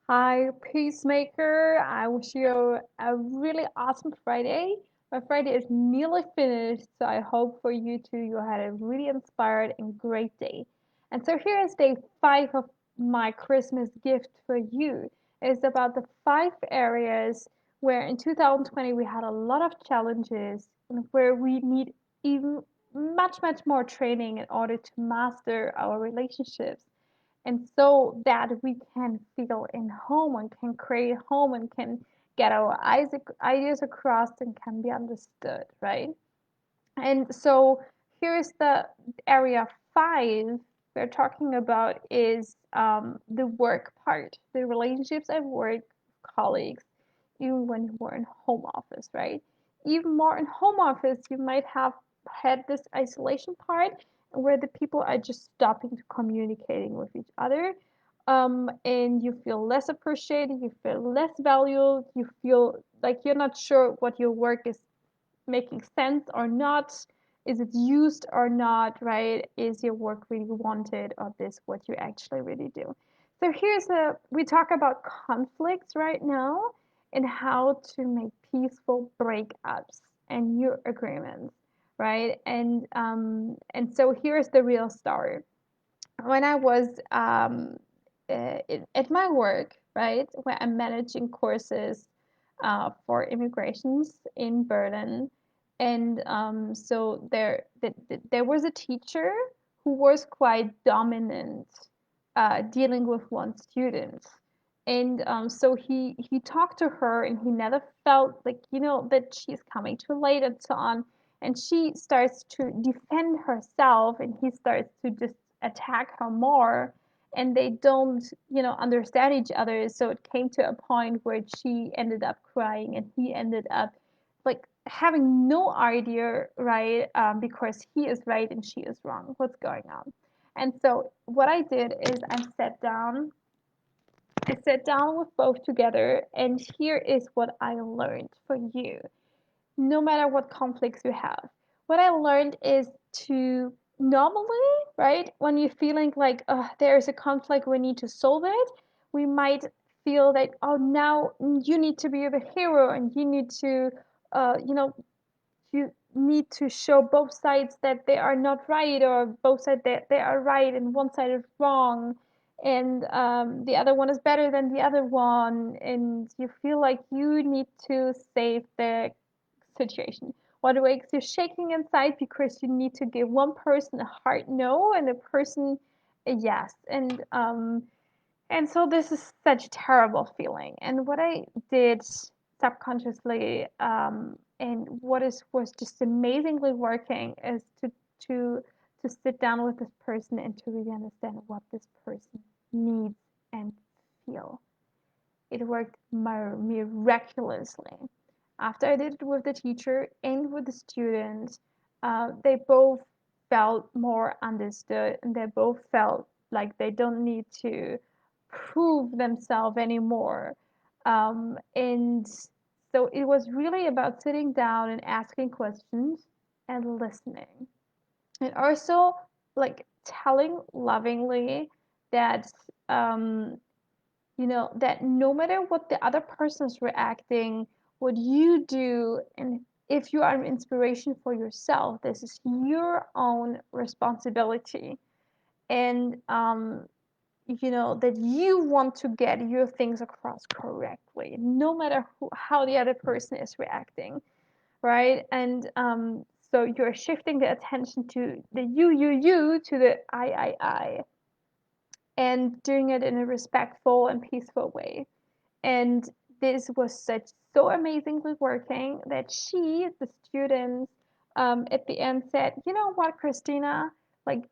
Hi, Peacemaker. I wish you a really awesome Friday. My Friday is nearly finished, so I hope for you too you had a really inspired and great day. And so here is day 5 of my Christmas gift for you. It's about the 5 areas where in 2020 we had a lot of challenges and where we need even much more training in order to master our relationships and so that we can feel in home and can create home and can get our ideas across and can be understood, right? And so here's the area 5 we're talking about is the work part, the relationships at work, colleagues, even when you were in home office, right? Even more in home office, you might have had this isolation part where the people are just stopping to communicating with each other. And you feel less appreciated, you feel less valued, you feel like you're not sure what your work is making sense or not? Is it used or not, right? Is your work really wanted or this what you actually really do? So we talk about conflicts right now and how to make peaceful breakups and new agreements, right? And so here's the real story. When I was at my work, right, where I'm managing courses for immigrations in Berlin, and so there was a teacher who was quite dominant, dealing with one student, and so he talked to her, and he never felt like that she's coming too late and so on, and she starts to defend herself, and he starts to just attack her more, and they don't understand each other, so it came to a point where she ended up crying and he ended up like having no idea, right? Because he is right and she is wrong, what's going on. And so what I did is I sat down with both together, and here is what I learned for you, no matter what conflicts you have. What I learned is to normally, right, when you're feeling like there's a conflict, we need to solve it, we might feel that, oh, now you need to be the hero and you need to, you know, you need to show both sides that they are not right, or both sides that they are right and one side is wrong, and the other one is better than the other one, and you feel like you need to save the situation. What makes you shaking inside because you need to give one person a hard no and a person a yes, and so this is such a terrible feeling. And what I did subconsciously, and what is was just amazingly working, is to to sit down with this person and to really understand what this person needs and feel. It worked miraculously. After I did it with the teacher and with the students, they both felt more understood, and they both felt like they don't need to prove themselves anymore. And so it was really about sitting down and asking questions and listening. And also, like, telling lovingly that that no matter what the other person is reacting, what you do, and if you are an inspiration for yourself, this is your own responsibility. And that you want to get your things across correctly, no matter how the other person is reacting, right? And so you're shifting the attention to the you to the I, and doing it in a respectful and peaceful way. And this was so amazingly working that the student, at the end said, you know what, Christina, like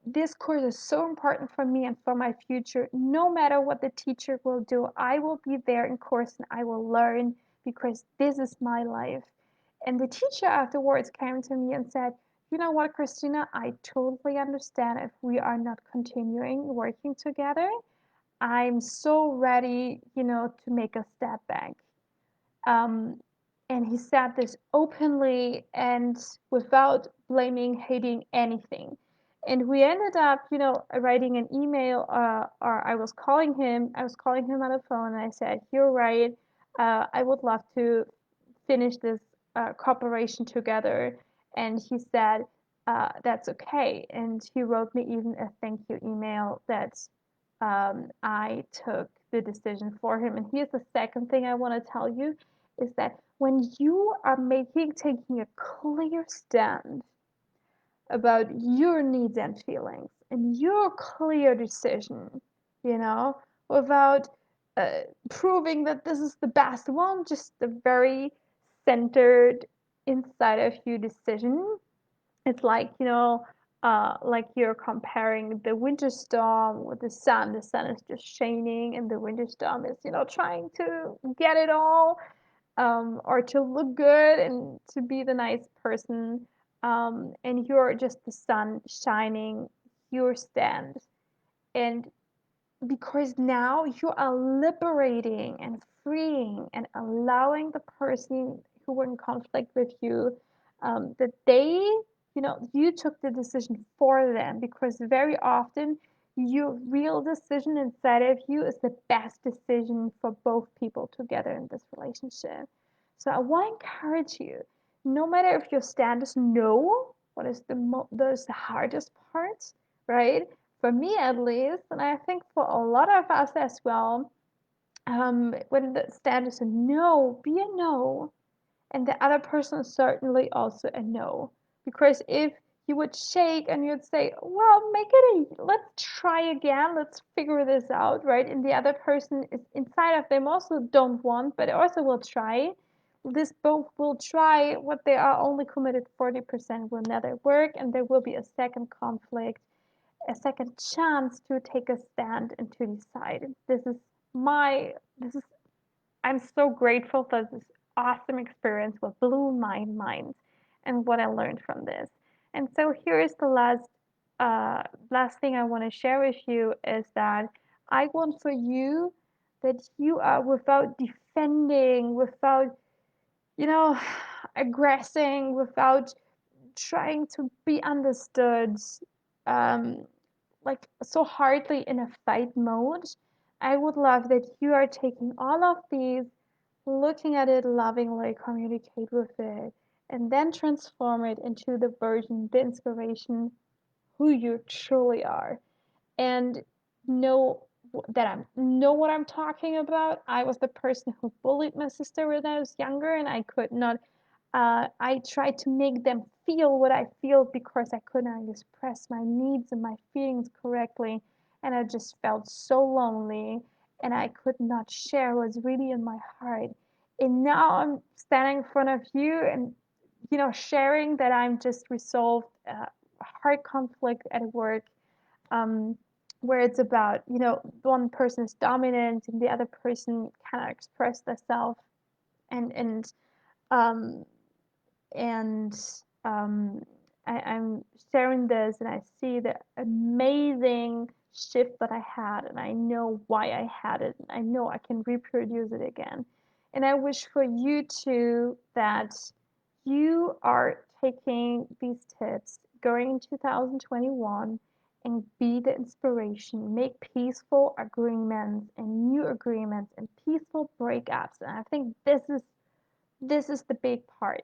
this course is so important for me and for my future. No matter what the teacher will do, I will be there in course and I will learn because this is my life. And the teacher afterwards came to me and said, you know what, Christina, I totally understand if we are not continuing working together. I'm so ready, to make a step back. Um, and he said this openly and without blaming, hating anything. And we ended up, writing an email, or I was calling him on the phone, and I said, "You're right. I would love to finish this cooperation together." And he said, "That's okay." And he wrote me even a thank you email that I took the decision for him. And here's the second thing I want to tell you is that when you are taking a clear stand about your needs and feelings and your clear decision, you know, without proving that this is the best one, just the very centered inside of you decision. It's like, like you're comparing the winter storm with the sun. The sun is just shining, and the winter storm is, trying to get it all, or to look good and to be the nice person. And you're just the sun shining your stand. And because now you are liberating and freeing and allowing the person who were in conflict with you, that you took the decision for them, because very often your real decision inside of you is the best decision for both people together in this relationship. So I want to encourage you, no matter if your stand is no, what is the hardest part, right? For me at least, and I think for a lot of us as well, when the stand is a no, be a no, and the other person is certainly also a no. Because if you would shake and you'd say, well, let's try again, let's figure this out, right? And the other person is inside of them also don't want, but also will try. This both will try what they are only committed 40% will never work, and there will be a second conflict, a second chance to take a stand and to decide. This is I'm so grateful for this awesome experience, what blew my mind and what I learned from this. And so here is the last thing I want to share with you is that I want for you that you are, without defending, without, you know, aggressing, without trying to be understood, um, like so hardly in a fight mode. I would love that you are taking all of these, looking at it lovingly, communicate with it, and then transform it into the version, the inspiration, who you truly are. And know know what I'm talking about. I was the person who bullied my sister when I was younger, and I could not. I tried to make them feel what I feel because I could not express my needs and my feelings correctly, and I just felt so lonely, and I could not share what's really in my heart. And now I'm standing in front of you, and sharing that I'm just resolved a hard conflict at work, um, where it's about, one person is dominant and the other person cannot express themselves, and um, and um, I'm sharing this, and I see the amazing shift that I had, and I know why I had it, and I know I can reproduce it again. And I wish for you too that you are taking these tips going in 2021 and be the inspiration, make peaceful agreements and new agreements and peaceful breakups. And I think this is the big part.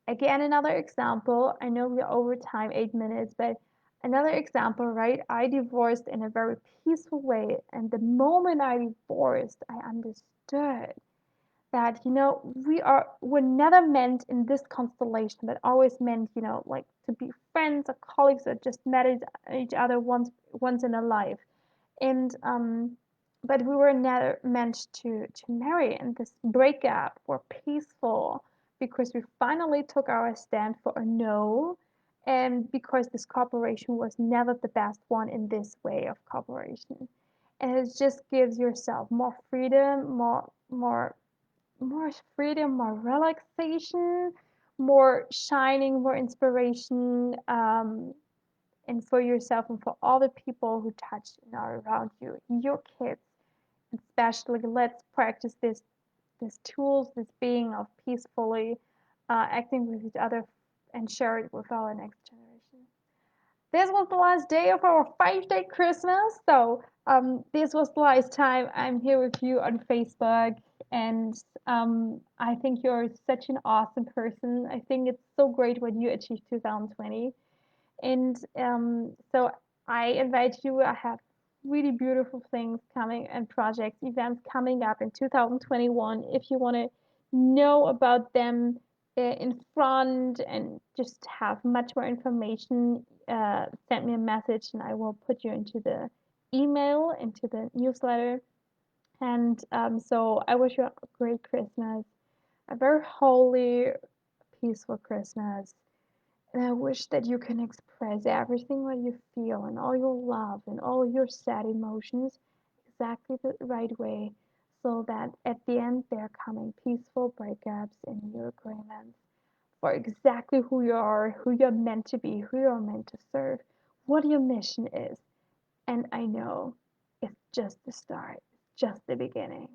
Again, another example. I know we're over time, 8 minutes, but another example, right? I divorced in a very peaceful way. And the moment I divorced, I understood that, we're never meant in this constellation, but always meant, like to be friends or colleagues that just met each other once in a life. And but we were never meant to marry, and this breakup were peaceful because we finally took our stand for a no, and because this cooperation was never the best one in this way of cooperation. And it just gives yourself more freedom, more freedom, more relaxation, more shining, more inspiration, and for yourself and for all the people who touch and are around you, your kids especially. Let's practice these tools, this being of peacefully acting with each other, and share it with our next generation. this was the last day of our 5-day Christmas. So this was the last time I'm here with you on Facebook. And I think you're such an awesome person. I think it's so great what you achieved 2020. And so I invite you. I have really beautiful things coming and projects, events coming up in 2021. If you want to know about them in front and just have much more information, send me a message and I will put you into the email, into the newsletter. And so I wish you a great Christmas, a very holy, peaceful Christmas. And I wish that you can express everything what you feel and all your love and all your sad emotions exactly the right way so that at the end they're coming peaceful breakups and new agreements for exactly who you are, who you're meant to be, who you're meant to serve, what your mission is. And I know it's just the start, just the beginning.